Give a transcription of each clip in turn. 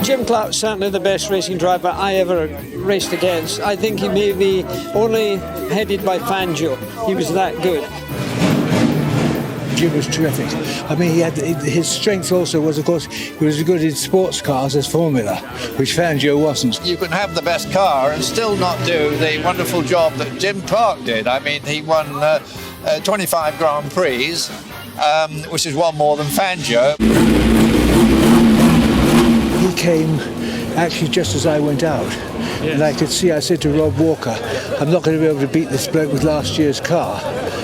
Jim Clark's certainly the best racing driver I ever raced against. I think he may be only headed by Fangio. He was that good. Jim was terrific. I mean, his strength also was, of course, he was as good in sports cars as Formula, which Fangio wasn't. You can have the best car and still not do the wonderful job that Jim Clark did. I mean, he won 25 Grand Prix, which is one more than Fangio. He came actually just as I went out. Yes. And I could see, I said to Rob Walker, I'm not going to be able to beat this bloke with last year's car,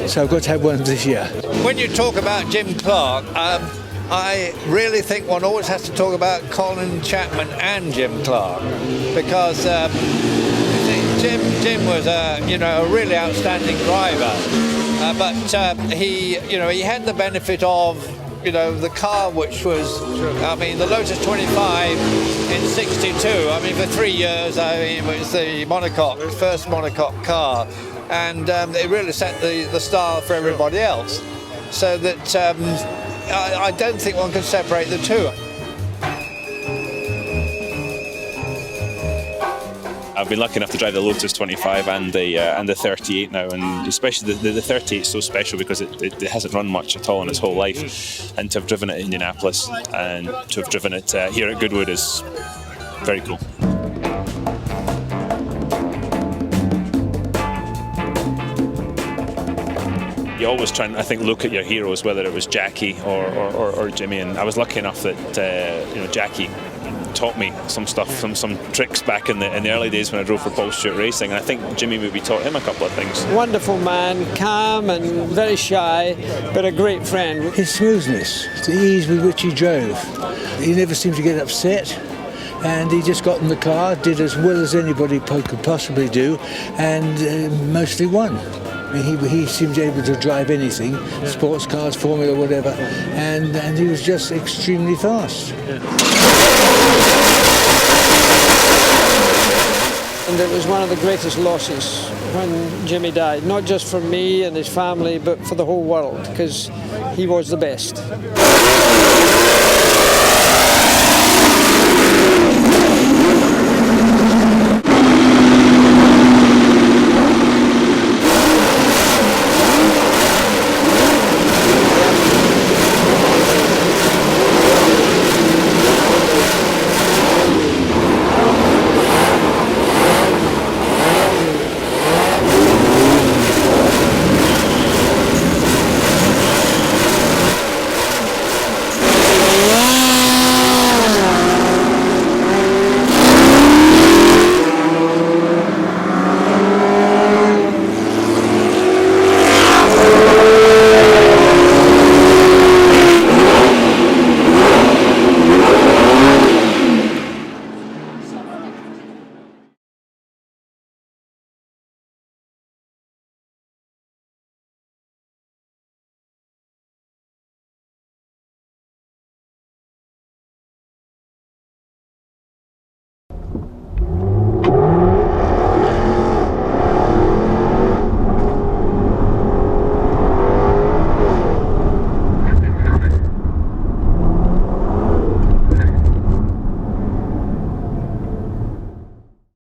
so I've got to have one this year. When you talk about Jim Clark, I really think one always has to talk about Colin Chapman and Jim Clark, because Jim was a really outstanding driver, but he had the benefit of the car, which was, I mean, the Lotus 25 in '62. I mean, for 3 years, it was the first monocoque car, and it really set the style for everybody else. So that I don't think one can separate the two. I've been lucky enough to drive the Lotus 25 and the 38 now, and especially the 38 is so special because it hasn't run much at all in its whole life, and to have driven it in Indianapolis and to have driven it here at Goodwood is very cool. You always try and, I think, look at your heroes, whether it was Jackie or Jimmy, and I was lucky enough that Jackie taught me some stuff, some tricks back in the early days when I drove for Paul Stewart Racing, and I think Jimmy maybe taught him a couple of things. Wonderful man, calm and very shy, but a great friend. His smoothness, the ease with which he drove. He never seemed to get upset, and he just got in the car, did as well as anybody could possibly do, and mostly won. He seemed able to drive anything, sports cars, Formula, whatever, and he was just extremely fast. And it was one of the greatest losses when Jimmy died, not just for me and his family, but for the whole world, because he was the best.